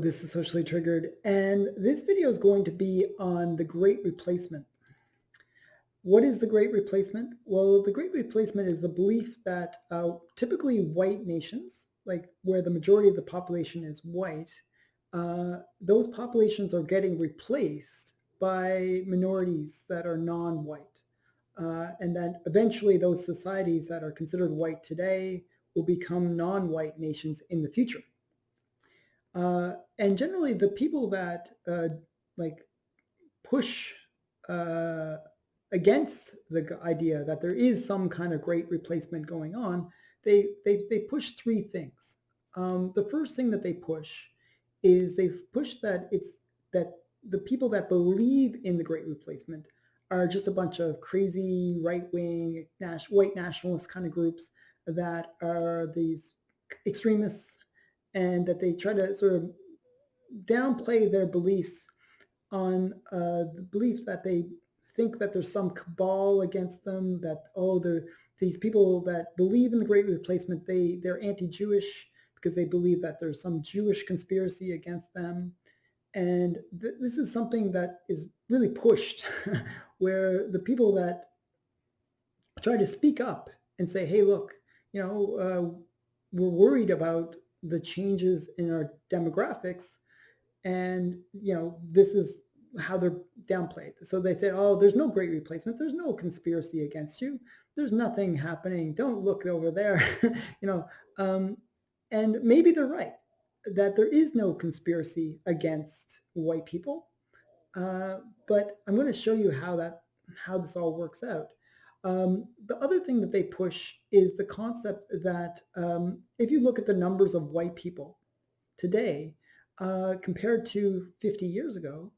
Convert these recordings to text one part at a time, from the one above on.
this is Socially Triggered, and this video is going to be on the Great Replacement. What is the Great Replacement? Well, the Great Replacement is the belief that typically white nations, like where the majority of the population is white, those populations are getting replaced by minorities that are non-white. And then eventually those societies that are considered white today will become non-white nations in the future. And generally, the people that like push uh, against the idea that there is some kind of great replacement going on, they push three things. The first thing that they push is they push that it's that the people that believe in the great replacement are just a bunch of crazy right-wing white nationalist kind of groups that are these extremists, and that they try to sort of downplay their beliefs on the belief that they think that there's some cabal against them, that, oh, they're these people that believe in the great replacement, they're anti-Jewish because they believe that there's some Jewish conspiracy against them. And this is something that is really pushed where the people that try to speak up and say, hey, look, we're worried about the changes in our demographics, and this is how they're downplayed. So they say, oh, there's no great replacement, there's no conspiracy against you, there's nothing happening, don't look over there. you know um, and maybe they're right that there is no conspiracy against white people, uh, but I'm going to show you how this all works out. The other thing that they push is the concept that if you look at the numbers of white people today, compared to 50 years ago,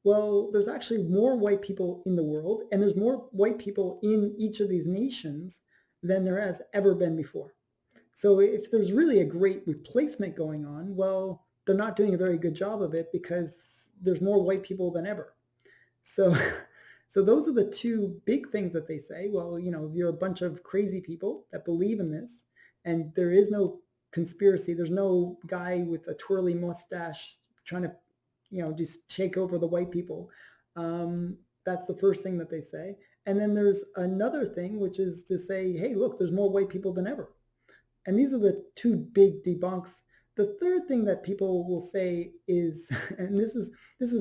well, there's actually more white people in the world, and there's more white people in each of these nations than there has ever been before. So if there's really a great replacement going on, well, they're not doing a very good job of it because there's more white people than ever. So, so those are the two big things that they say. Well, you're a bunch of crazy people that believe in this, and there is no conspiracy. There's no guy with a twirly mustache trying to, just take over the white people. That's the first thing that they say. And then there's another thing, which is to say, hey, look, there's more white people than ever. And these are the two big debunks. The third thing that people will say is, and this is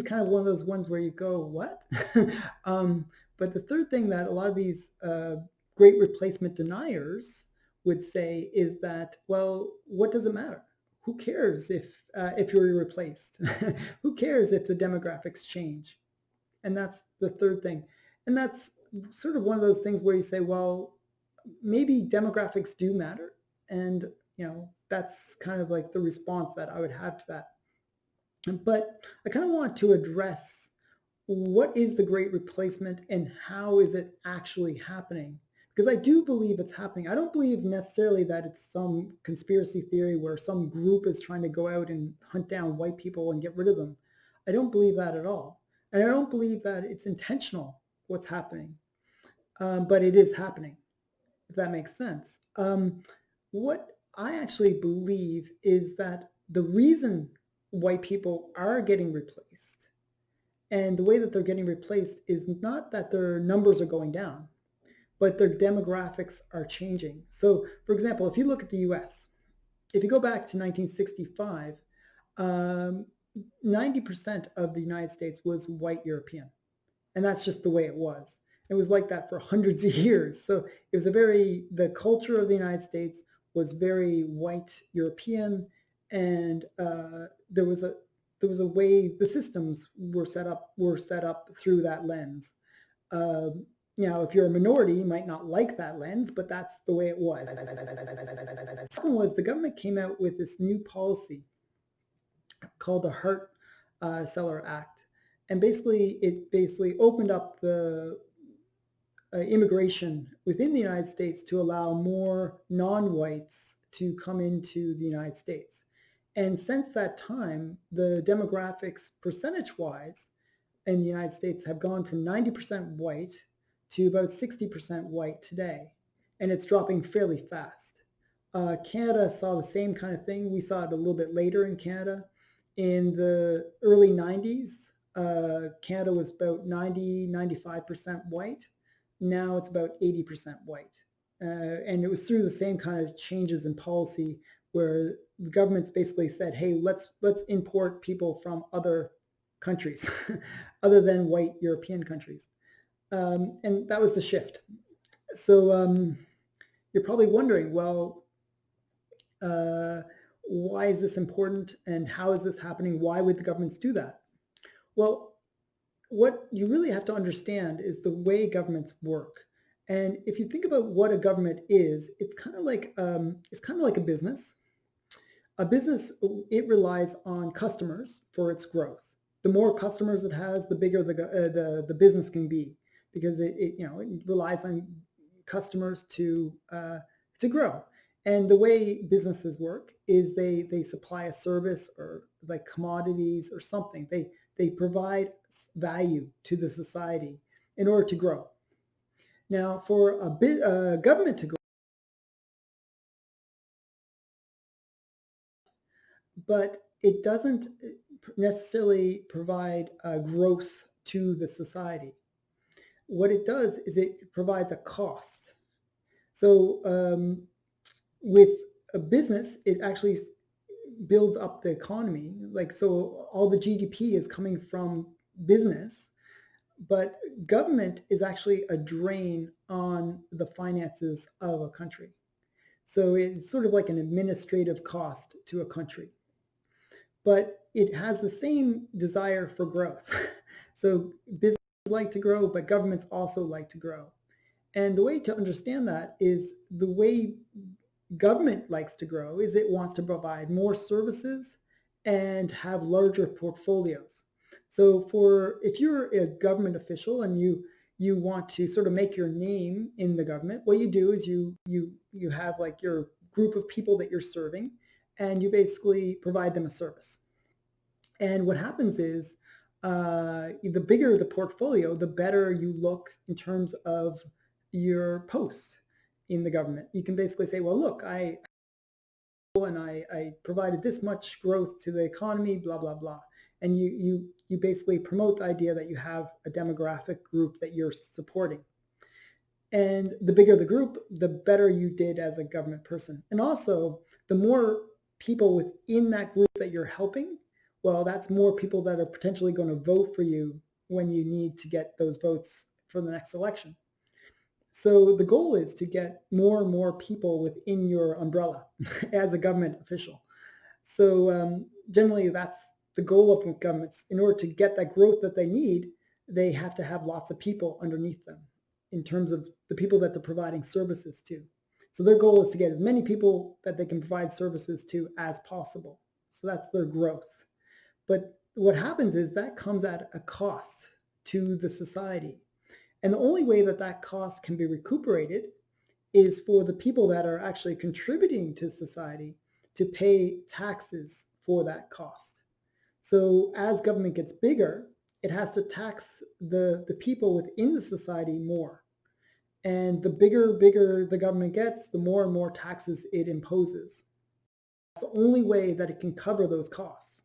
kind of one of those ones where you go, what? But the third thing that a lot of these great replacement deniers would say is that, well, what does it matter? Who cares if you're replaced? Who cares if the demographics change? And that's the third thing. And that's sort of one of those things where you say, well, maybe demographics do matter. And, that's kind of like the response that I would have to that. But I kind of want to address what is the great replacement and how is it actually happening? Because I do believe it's happening. I don't believe necessarily that it's some conspiracy theory where some group is trying to go out and hunt down white people and get rid of them. I don't believe that at all. And I don't believe that it's intentional what's happening. But it is happening, if that makes sense. What I actually believe is that the reason white people are getting replaced, and the way that they're getting replaced, is not that their numbers are going down, but their demographics are changing. So, for example, if you look at the US, if you go back to 1965, 90% of the United States was white European. And that's just the way it was. It was like that for hundreds of years. So it was the culture of the United States was very white European, and there was a way the systems were set up through that lens. If you're a minority, you might not like that lens, but that's the way it was. The problem was the government came out with this new policy called the Hart-Celler Act, and it opened up the immigration within the United States to allow more non-whites to come into the United States. And since that time, the demographics percentage-wise in the United States have gone from 90% white to about 60% white today, and it's dropping fairly fast. Canada saw the same kind of thing. We saw it a little bit later in Canada, In the early 90s, Canada was about 95% white. Now it's about 80% white. And it was through the same kind of changes in policy where the governments basically said, hey, let's import people from other countries other than white European countries. And that was the shift. So you're probably wondering, well, uh, why is this important and how is this happening? Why would the governments do that? Well, what you really have to understand is the way governments work. And if you think about what a government is, it's kind of like a business. A business, it relies on customers for its growth. The more customers it has, the bigger the business can be, because it relies on customers to grow. And the way businesses work is they supply a service or like commodities or something. They provide value to the society in order to grow. Now, for a government to grow, but it doesn't necessarily provide growth to the society. What it does is it provides a cost. So with a business, it actually builds up the economy. Like, so all the GDP is coming from business, but government is actually a drain on the finances of a country. So it's sort of like an administrative cost to a country, but it has the same desire for growth. So businesses like to grow, but governments also like to grow. And the way to understand that is the way government likes to grow is it wants to provide more services and have larger portfolios. So for if you're a government official and you want to sort of make your name in the government, what you do is you have like your group of people that you're serving, and you basically provide them a service. And what happens is the bigger the portfolio, the better you look in terms of your posts in the government. You can basically say, well, look, I provided this much growth to the economy, blah, blah, blah. And you basically promote the idea that you have a demographic group that you're supporting. And the bigger the group, the better you did as a government person. And also, the more people within that group that you're helping, well, that's more people that are potentially going to vote for you when you need to get those votes for the next election. So the goal is to get more and more people within your umbrella as a government official. So generally, that's the goal of governments. In order to get that growth that they need, they have to have lots of people underneath them in terms of the people that they're providing services to. So their goal is to get as many people that they can provide services to as possible. So that's their growth. But what happens is that comes at a cost to the society. And the only way that that cost can be recuperated is for the people that are actually contributing to society to pay taxes for that cost. So as government gets bigger, it has to tax the people within the society more. And the bigger the government gets, the more and more taxes it imposes. It's the only way that it can cover those costs.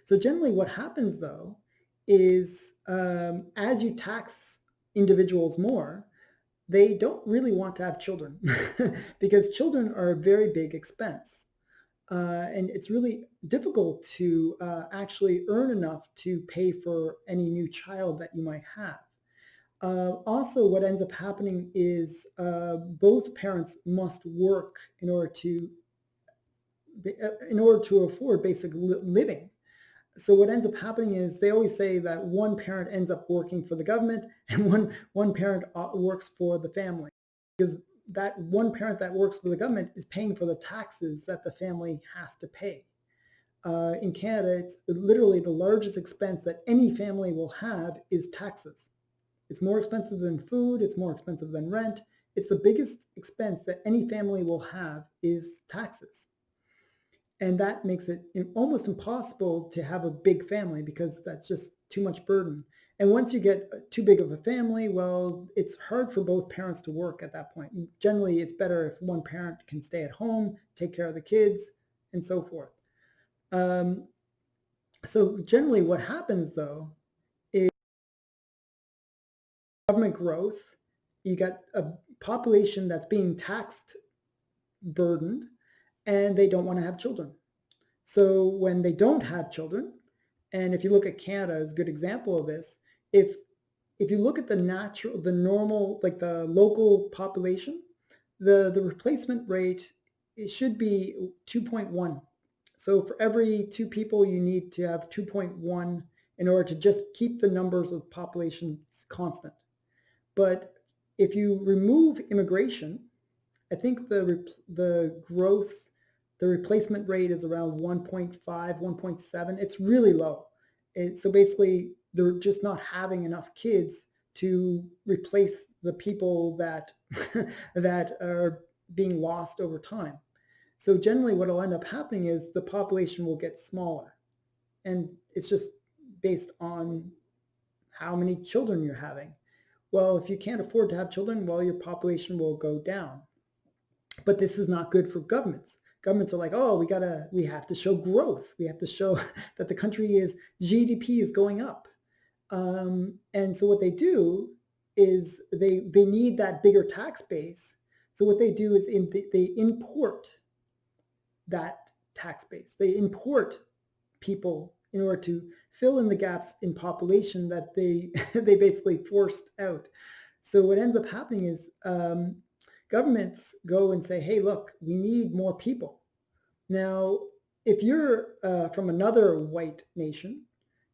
So generally what happens though is as you tax individuals more, they don't really want to have children because children are a very big expense. And it's really difficult to actually earn enough to pay for any new child that you might have. Also, what ends up happening is both parents must work in order to afford basic living. So what ends up happening is they always say that one parent ends up working for the government and one parent works for the family, because that one parent that works for the government is paying for the taxes that the family has to pay. In Canada, it's literally the largest expense that any family will have is taxes. It's more expensive than food. It's more expensive than rent. It's the biggest expense that any family will have is taxes. And that makes it almost impossible to have a big family because that's just too much burden. And once you get too big of a family, well, it's hard for both parents to work at that point. Generally, it's better if one parent can stay at home, take care of the kids, and so forth. So generally what happens though is government growth, you got a population that's being taxed, burdened, and they don't want to have children. So when they don't have children, and if you look at Canada as a good example of this, if if you look at the normal, like the local population, the replacement rate, it should be 2.1. So for every two people, you need to have 2.1 in order to just keep the numbers of population constant. But if you remove immigration, I think the growth, the replacement rate is around 1.5, 1.7. It's really low. So basically, they're just not having enough kids to replace the people that that are being lost over time. So generally, what will end up happening is the population will get smaller, and it's just based on how many children you're having. Well, if you can't afford to have children, well, your population will go down. But this is not good for governments. Governments are like, oh, we have to show growth. We have to show that the country is GDP is going up. And so what they do is they need that bigger tax base. So what they do is they import that tax base. They import people in order to fill in the gaps in population that they they basically forced out. So what ends up happening is governments go and say, hey, look, we need more people. Now, if you're from another white nation,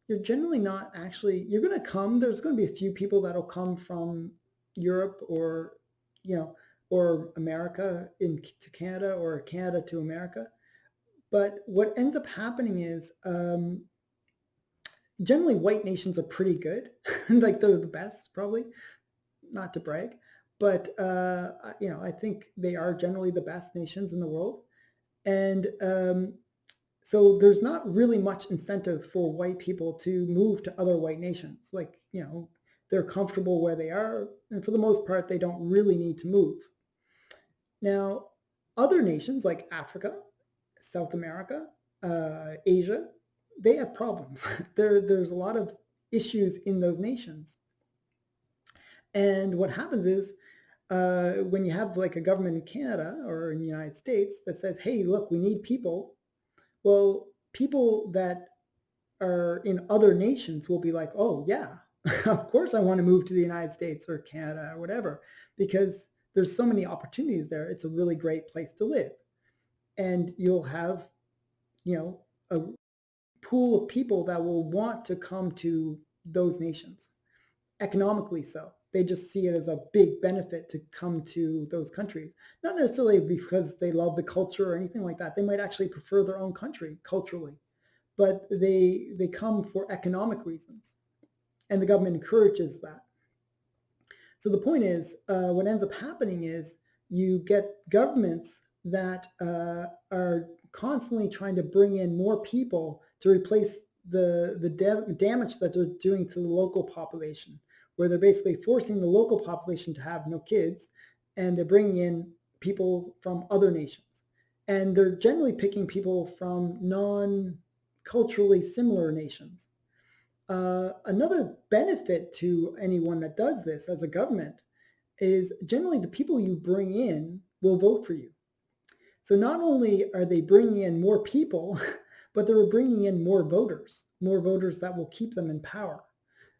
you're generally not actually, you're going to come, there's going to be a few people that'll come from Europe or, you know, or America to Canada or Canada to America. But what ends up happening is generally white nations are pretty good. Like they're the best, probably, not to brag. But, I think they are generally the best nations in the world. And so there's not really much incentive for white people to move to other white nations. Like, they're comfortable where they are. And for the most part, they don't really need to move. Now, other nations like Africa, South America, Asia, they have problems. There's a lot of issues in those nations. And what happens is when you have like a government in Canada or in the United States that says, hey, look, we need people. Well, people that are in other nations will be like, oh, yeah, of course I want to move to the United States or Canada or whatever, because there's so many opportunities there. It's a really great place to live. And you'll have, a pool of people that will want to come to those nations, economically so. They just see it as a big benefit to come to those countries. Not necessarily because they love the culture or anything like that. They might actually prefer their own country culturally, but they come for economic reasons, and the government encourages that. So the point is, what ends up happening is you get governments that are constantly trying to bring in more people to replace the damage that they're doing to the local population, where they're basically forcing the local population to have no kids, and they're bringing in people from other nations. And they're generally picking people from non-culturally similar nations. Another benefit to anyone that does this as a government is generally the people you bring in will vote for you. So not only are they bringing in more people, but they're bringing in more voters that will keep them in power.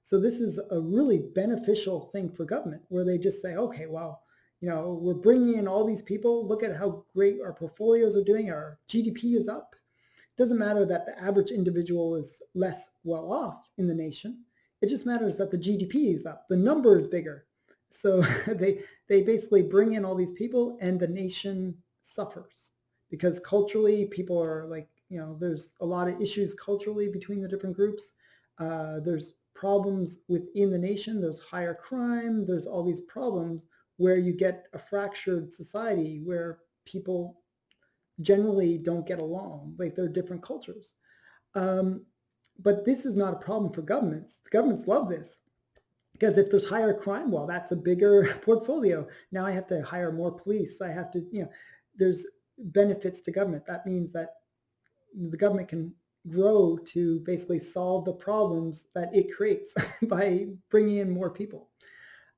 So this is a really beneficial thing for government, where they just say, okay, well, we're bringing in all these people. Look at how great our portfolios are doing. Our GDP is up. It doesn't matter that the average individual is less well off in the nation. It just matters that the GDP is up. The number is bigger. So they basically bring in all these people, and the nation suffers because culturally people are like, there's a lot of issues culturally between the different groups. There's problems within the nation. There's higher crime. There's all these problems where you get a fractured society where people generally don't get along. Like, they're different cultures. Um, but this is not a problem for governments. The governments love this, because if there's higher crime, well, that's a bigger portfolio. Now I have to hire more police. I have to, there's benefits to government. That means that the government can grow to basically solve the problems that it creates by bringing in more people.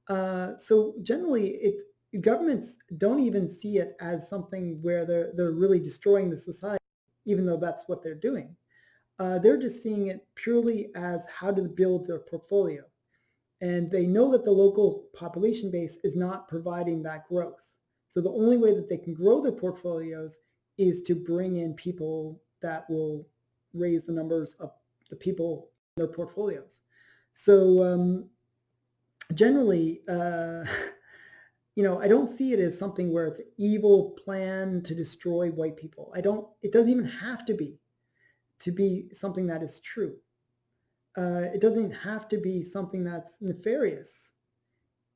So generally, governments don't even see it as something where they're really destroying the society, even though that's what they're doing. They're just seeing it purely as how to build their portfolio. And they know that the local population base is not providing that growth. So the only way that they can grow their portfolios is to bring in people that will raise the numbers of the people in their portfolios. So generally, I don't see it as something where it's an evil plan to destroy white people. I don't. It doesn't even have to be something that is true. It doesn't have to be something that's nefarious.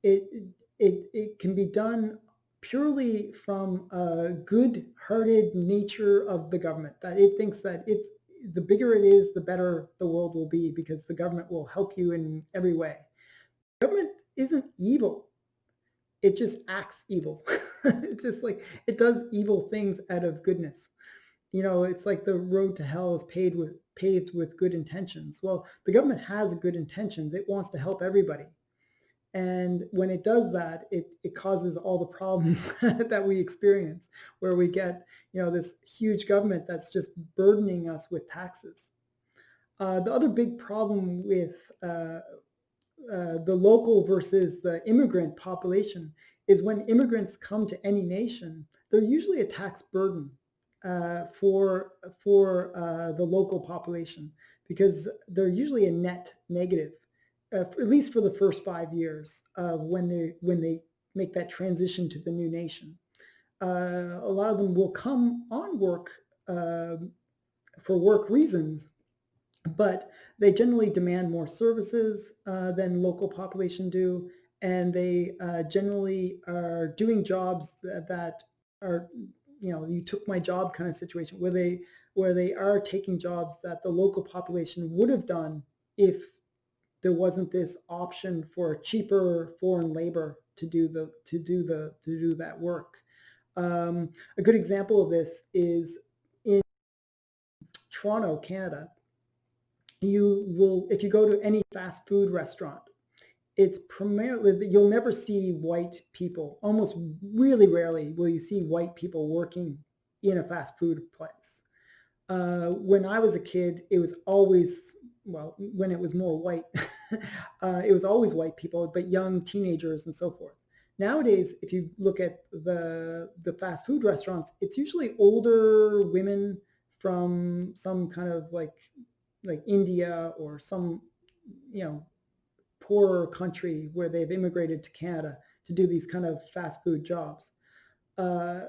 It can be done purely from a good-hearted nature of the government, that it thinks that it's the bigger it is, the better the world will be because the government will help you in every way. Government isn't evil. It just acts evil. It's just like it does evil things out of goodness. It's like the road to hell is paved with good intentions. Well, the government has good intentions. It wants to help everybody. And when it does that, it causes all the problems that we experience, where we get, this huge government that's just burdening us with taxes. The other big problem with the local versus the immigrant population is when immigrants come to any nation, they're usually a tax burden for the local population because they're usually a net negative, at least for the first 5 years when they make that transition to the new nation. A lot of them will come on work uh, for work reasons, but they generally demand more services than local population do, and they generally are doing jobs that are, you took my job kind of situation, where they are taking jobs that the local population would have done if there wasn't this option for cheaper foreign labor to do that work. A good example of this is in Toronto, Canada. If you go to any fast food restaurant, it's primarily, you'll never see white people. Almost really rarely will you see white people working in a fast food place. When I was a kid, it was always, well, when it was more white, it was always white people, but young teenagers and so forth. Nowadays, if you look at the fast food restaurants, it's usually older women from some kind of like India or some, you know, poorer country where they've immigrated to Canada to do these kind of fast food jobs,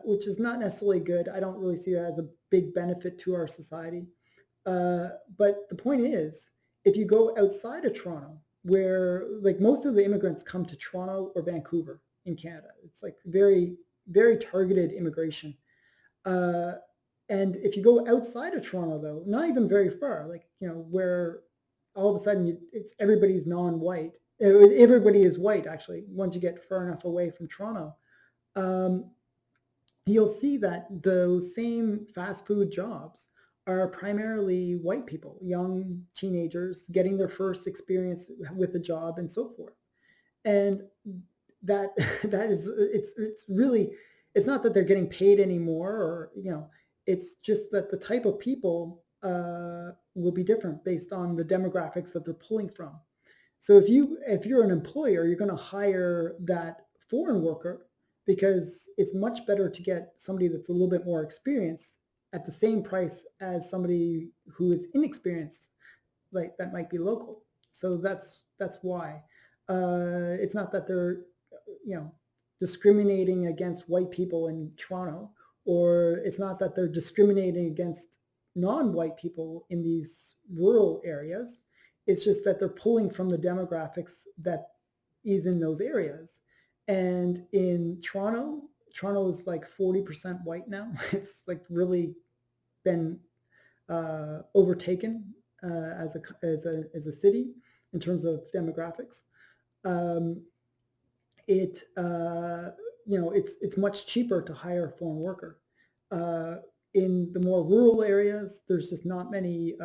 which is not necessarily good. I don't really see that as a big benefit to our society. But the point is, if you go outside of Toronto, where like most of the immigrants come to Toronto or Vancouver in Canada, it's like very, very targeted immigration. Uh, and if you go outside of Toronto, though, not even very far, like, where all of a sudden it's everybody's non-white. Everybody is white, actually, once you get far enough away from Toronto. Um, you'll see that those same fast food jobs are primarily white people, young teenagers getting their first experience with a job and so forth. And that that is it's really, it's not that they're getting paid anymore, or it's just that the type of people will be different based on the demographics that they're pulling from. So if you're an employer, you're going to hire that foreign worker because it's much better to get somebody that's a little bit more experienced at the same price as somebody who is inexperienced, like that might be local. So that's why. It's not that they're, you know, discriminating against white people in Toronto, or it's not that they're discriminating against non-white people in these rural areas. It's just that they're pulling from the demographics that is in those areas. And in Toronto is like 40% white now. It's like really been overtaken as a city in terms of demographics. Um, it's much cheaper to hire a foreign worker. Uh, in the more rural areas, there's just not many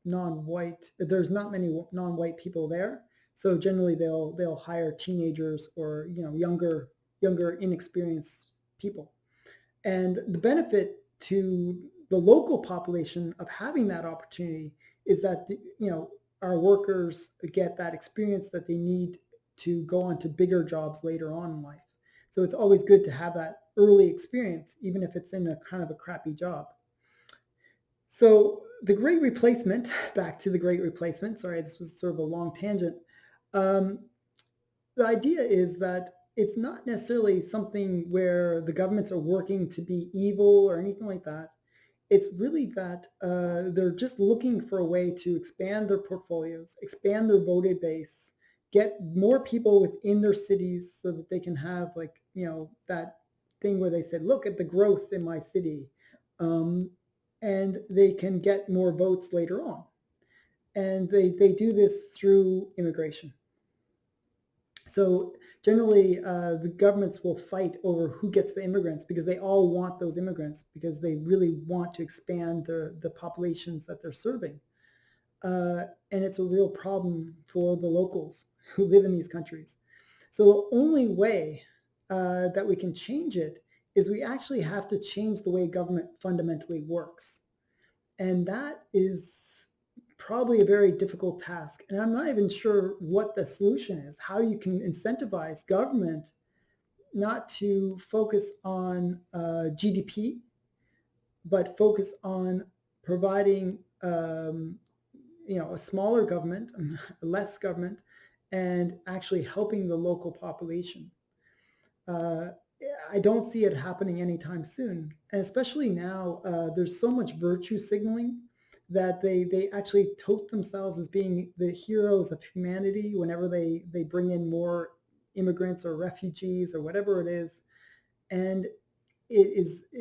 non-white. There's not many non-white people there. So generally, they'll hire teenagers or younger inexperienced people. And the benefit to the local population of having that opportunity is that our workers get that experience that they need to go on to bigger jobs later on in life. So it's always good to have that early experience, even if it's in a kind of a crappy job. So the Great Replacement, back to the Great Replacement. Sorry, this was sort of a long tangent. Um, the idea is that it's not necessarily something where the governments are working to be evil or anything like that. It's really that they're just looking for a way to expand their portfolios, expand their voting base, get more people within their cities so that they can have that thing where they said, look at the growth in my city. And they can get more votes later on. And they do this through immigration. So generally, the governments will fight over who gets the immigrants because they all want those immigrants because they really want to expand the populations that they're serving. And it's a real problem for the locals who live in these countries. So the only way that we can change it is we actually have to change the way government fundamentally works. And that is probably a very difficult task. And I'm not even sure what the solution is, how you can incentivize government not to focus on GDP, but focus on providing a smaller government, less government, and actually helping the local population. I don't see it happening anytime soon. And especially now, there's so much virtue signaling that they actually tote themselves as being the heroes of humanity whenever they bring in more immigrants or refugees or whatever it is. And it's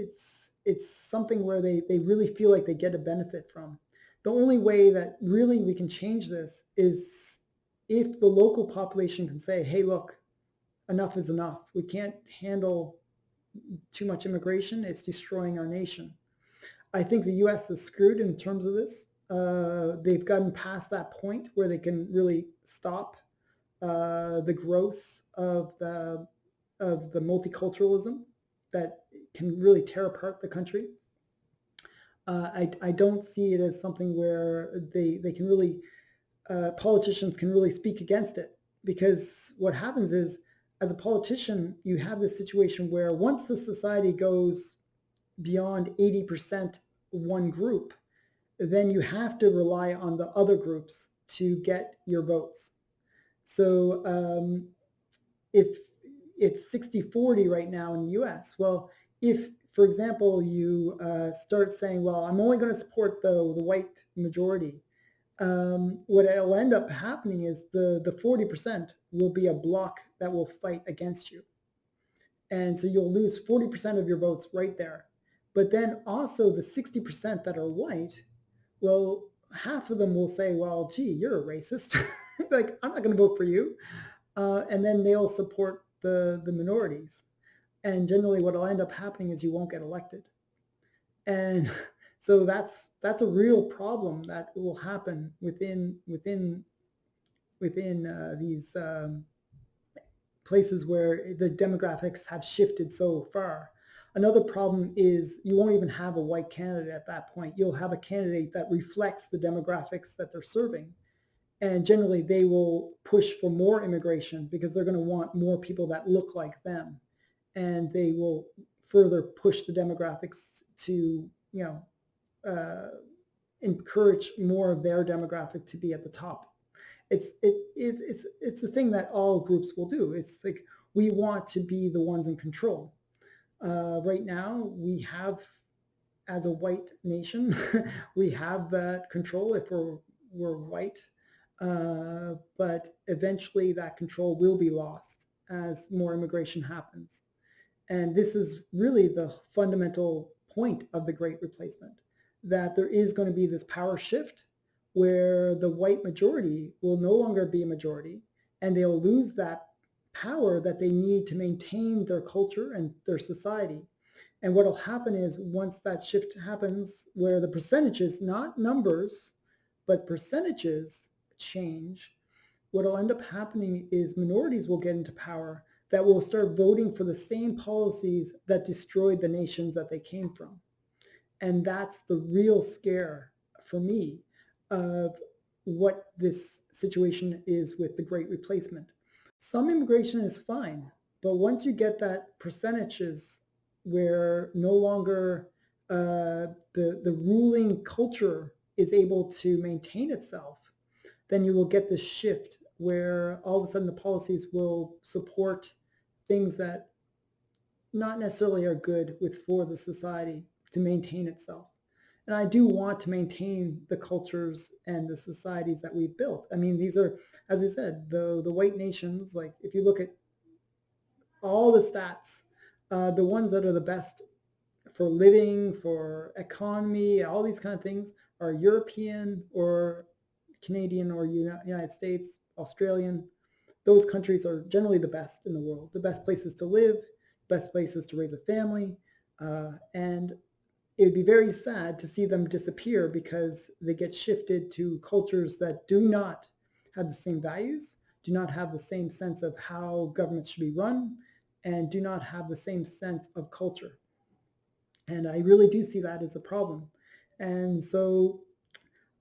something where they really feel like they get a benefit from. The only way that really we can change this is if the local population can say, hey, look, enough is enough. We can't handle too much immigration. It's destroying our nation. I think the U.S. is screwed in terms of this. They've gotten past that point where they can really stop the growth of the multiculturalism that can really tear apart the country. I don't see it as something where they can really politicians can really speak against it, because what happens is, as a politician, you have this situation where once the society goes beyond 80% one group, then you have to rely on the other groups to get your votes. So if it's 60-40 right now in the US, well, if, for example, you start saying, well, I'm only going to support the white majority, what will end up happening is the 40% will be a block that will fight against you. And so you'll lose 40% of your votes right there. But then also the 60% that are white, well, half of them will say, well, gee, you're a racist. Like, I'm not going to vote for you. And then they'll support the minorities. And generally what will end up happening is you won't get elected. And so that's a real problem that will happen within these places where the demographics have shifted so far. Another problem is you won't even have a white candidate at that point. You'll have a candidate that reflects the demographics that they're serving. And generally they will push for more immigration because they're going to want more people that look like them. And they will further push the demographics to, encourage more of their demographic to be at the top. It's the thing that all groups will do. It's like we want to be the ones in control. Right now, we have, as a white nation, we have that control if we're white. But eventually, that control will be lost as more immigration happens. And this is really the fundamental point of the Great Replacement, that there is going to be this power shift where the white majority will no longer be a majority, and they'll lose that power that they need to maintain their culture and their society. And what will happen is once that shift happens, where the percentages, not numbers, but percentages change, what will end up happening is minorities will get into power that will start voting for the same policies that destroyed the nations that they came from. And that's the real scare for me of what this situation is with the Great Replacement. Some immigration is fine, but once you get that percentages where no longer the ruling culture is able to maintain itself, then you will get this shift where all of a sudden the policies will support things that not necessarily are good for the society to maintain itself. And I do want to maintain the cultures and the societies that we've built. I mean, these are, as I said, the white nations. Like if you look at all the stats, the ones that are the best for living, for economy, all these kind of things are European or Canadian or United States, Australian. Those countries are generally the best in the world, the best places to live, best places to raise a family. And it would be very sad to see them disappear because they get shifted to cultures that do not have the same values, do not have the same sense of how governments should be run, and do not have the same sense of culture. And I really do see that as a problem. And so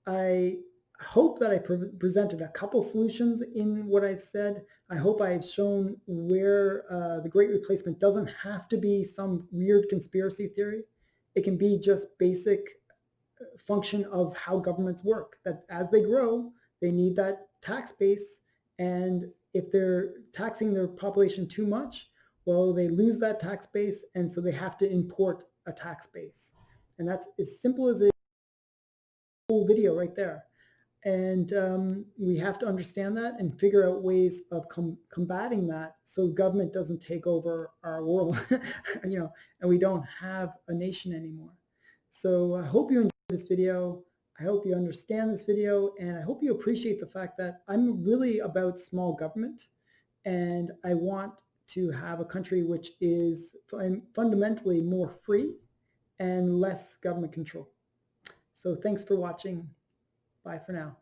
I hope that I presented a couple solutions in what I've said. I hope I've shown where the Great Replacement doesn't have to be some weird conspiracy theory. It can be just basic function of how governments work, that as they grow, they need that tax base. And if they're taxing their population too much, well, they lose that tax base. And so they have to import a tax base. And that's as simple as it is. Whole video right there. And we have to understand that and figure out ways of combating that so government doesn't take over our world, and we don't have a nation anymore. So I hope you enjoyed this video. I hope you understand this video, and I hope you appreciate the fact that I'm really about small government, and I want to have a country which is fundamentally more free and less government control. So thanks for watching. Bye for now.